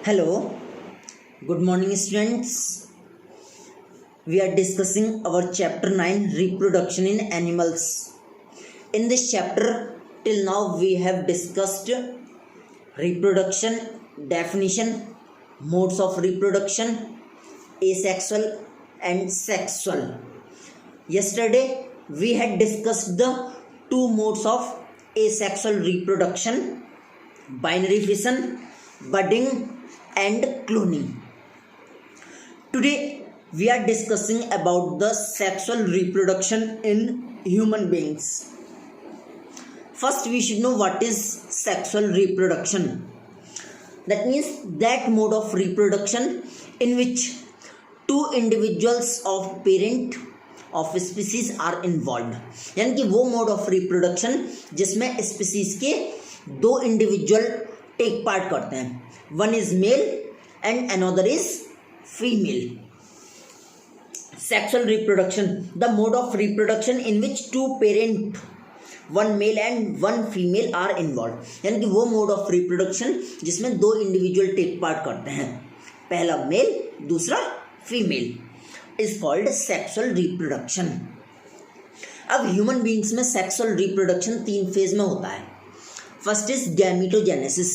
Hello, good morning, students. We are discussing our chapter 9 reproduction in animals. In this chapter, till now, we have discussed reproduction, definition, modes of reproduction, asexual and sexual. Yesterday, we had discussed the two modes of asexual reproduction, binary fission, budding and cloning. Today we are discussing about the sexual reproduction in human beings. First we should know what is sexual reproduction. That means that mode of reproduction in which two individuals of parent of species are involved. यानी कि वो mode of reproduction जिसमें species के दो individual take part करते हैं. One is male and another is female. Sexual reproduction, the mode of reproduction in which two parent, one male and one female are involved. यानी कि वो mode of reproduction जिसमें दो individual take part करते हैं, पहला male दूसरा female, is called sexual reproduction. अब human beings में sexual reproduction तीन फेज में होता है. First is gametogenesis,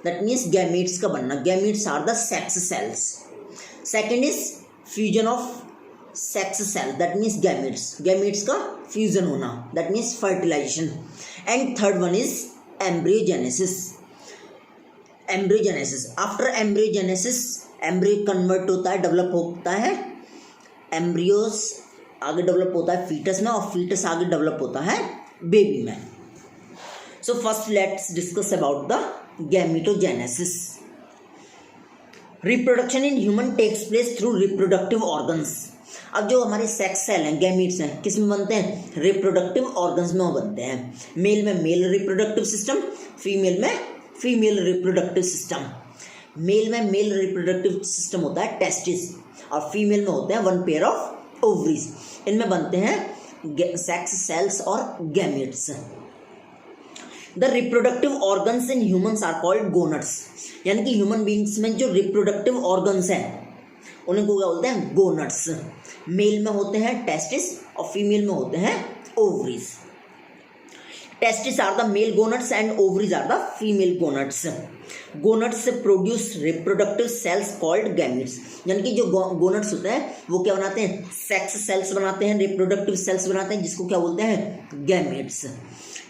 that means gametes का बनना. Gametes are the sex cells. Second is fusion of sex cell, that means gametes का fusion होना, that means fertilization. And third one is embryogenesis. After embryogenesis, embryo convert होता है, develop होता है, embryos आगे develop होता है fetus में, और fetus आगे develop होता है baby में. So first let's discuss about the gametogenesis. Reproduction in human takes place through reproductive organs. अब जो हमारे सेक्स सेल हैं, गैमीट्स हैं, किस में बनते हैं? रिप्रोडक्टिव ऑर्गन्स में बनते हैं. मेल में मेल रिप्रोडक्टिव सिस्टम, फीमेल में फीमेल रिप्रोडक्टिव सिस्टम. मेल में मेल रिप्रोडक्टिव सिस्टम होता है टेस्टिस, और फीमेल में होते हैं वन पेयर ऑफ ओवरीज. इनमें बनते हैं सेक्स सेल्स और gametes. The reproductive organs in humans are called gonads. यानी कि ह्यूमन बींग्स में जो रिप्रोडक्टिव ऑर्गन्स हैं उन्हें को क्या बोलते हैं? गोनड्स. मेल में होते हैं टेस्टिस और फीमेल में होते हैं ovaries. Testis are the male gonads and ovaries are the female gonads. Gonads से produce reproductive cells called gametes. यानी कि जो गोनड्स होते हैं वो क्या बनाते हैं? सेक्स सेल्स बनाते हैं, रिप्रोडक्टिव सेल्स बनाते हैं, जिसको क्या बोलते हैं? गैमीट्स.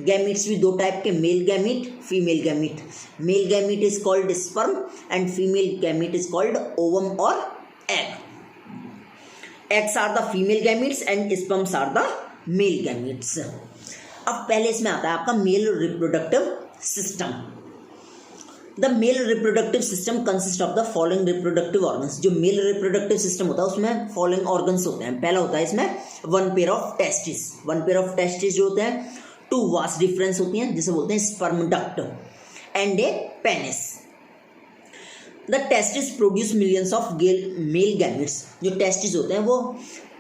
गैमीट्स भी दो टाइप के, male gamete, female gamete. Male gamete is called sperm and female gamete is called ovum और egg. Eggs are the female gametes and sperms are the male gametes. अब पहले इसमें आता है आपका male reproductive system. The male reproductive system consist of the following reproductive organs. जो male reproductive system होता है उसमें फॉलोइंग ऑर्गन्स होते हैं. पहला होता है इसमें one pair of testis. One pair of testis जो होते हैं, टू वास डिफरेंस होती हैं, जिसे बोलते हैं sperm duct and a penis. The testis produce millions of male gametes. जो टेस्टिस होते हैं वो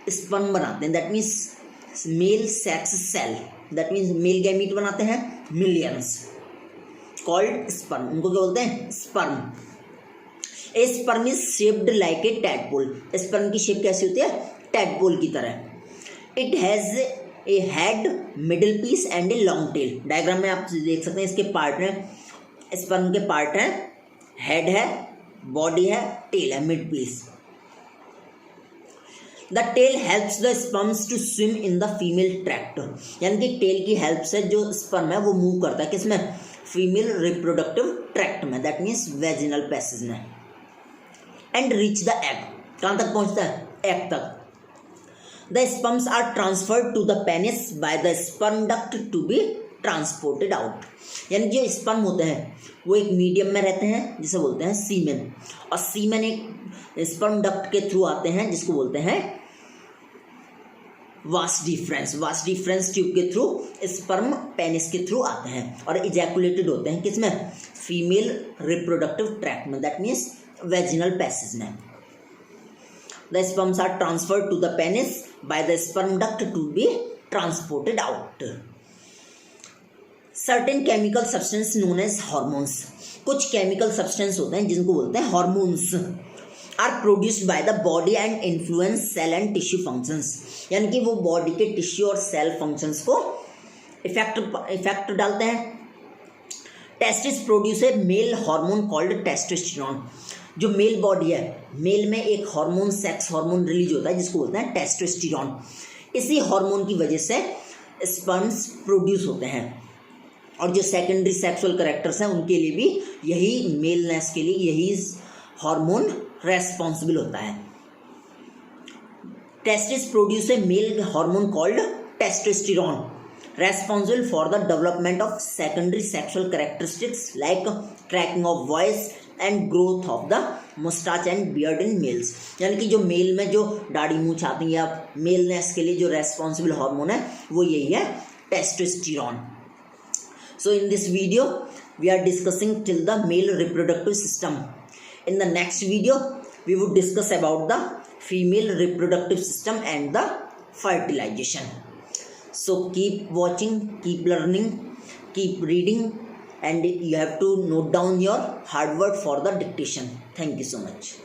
स्पर्म बनाते हैं, that means male sex cell, that means male gamete बनाते हैं मिलियंस, कॉल्ड स्पर्म. उनको क्या बोलते हैं? Sperm. A sperm is shaped like a tadpole. Sperm की शेप कैसी होती है? टैडपोल की तरह. It has a head, middle piece and a long tail. Diagram में आप देख सकते हैं इसके पार्ट हैं. स्पर्म के पार्ट हैं, हेड है, बॉडी है, टेल है, mid piece. The tail helps the sperms to swim in the female tract. यानी कि टेल की हेल्प से जो स्पर्म है वो मूव करता है किसमें? फीमेल रिप्रोडक्टिव ट्रैक्ट में, दैट मीन्स वेजिनल पैसेज में. And reach the egg. कहाँ तक पहुंचता है? एग तक. The sperms are transferred to the penis by the sperm duct to be transported out. यानी जो स्पर्म होते हैं वो एक मीडियम में रहते हैं जिसे बोलते हैं सीमेन, और सीमेन एक स्पर्म डक्ट के थ्रू आते हैं जिसको बोलते हैं vas deferens. Vas deferens tube के थ्रू स्पर्म पेनिस के थ्रू आते हैं और इजैकुलेटेड होते हैं किसमें? फीमेल रिप्रोडक्टिव ट्रैक्ट में, दैट मीन्स वेजिनल पैसेज में. The sperms are transferred to the penis by the sperm duct to be transported out. Certain chemical substance known as hormones, कुछ केमिकल सब्सटेंस होते हैं जिनको बोलते हैं hormones, are produced by the body and influence cell and tissue functions, यानी कि वो body के टिश्यू और सेल फंक्शंस को इफेक्ट डालते हैं। Testis produce a male hormone called testosterone, जो मेल बॉडी है, मेल में एक हार्मोन, सेक्स हार्मोन रिलीज होता है जिसको बोलते हैं टेस्टोस्टेरोन। इसी हार्मोन की वजह से स्पर्म्स प्रोड्यूस होते हैं, और जो सेकेंडरी सेक्सुअल कैरेक्टर्स हैं उनके लिए भी यही, मेलनेस के लिए यही हार्मोन रेस्पॉन्सिबल होता है। Testis produce a male hormone called testosterone responsible for the development of secondary sexual characteristics like cracking of voice and growth of the mustache and beard in males, यानी कि जो मेल में जो दाढ़ी मूंछ आती है या मेलनेस के लिए जो रेस्पॉन्सिबल हार्मोन है वो यही है testosterone. So in this video we are discussing till the male reproductive system. In the next video we would discuss about the female reproductive system and the fertilization. So keep watching, keep learning, keep reading, and you have to note down your hard word for the dictation. Thank you so much.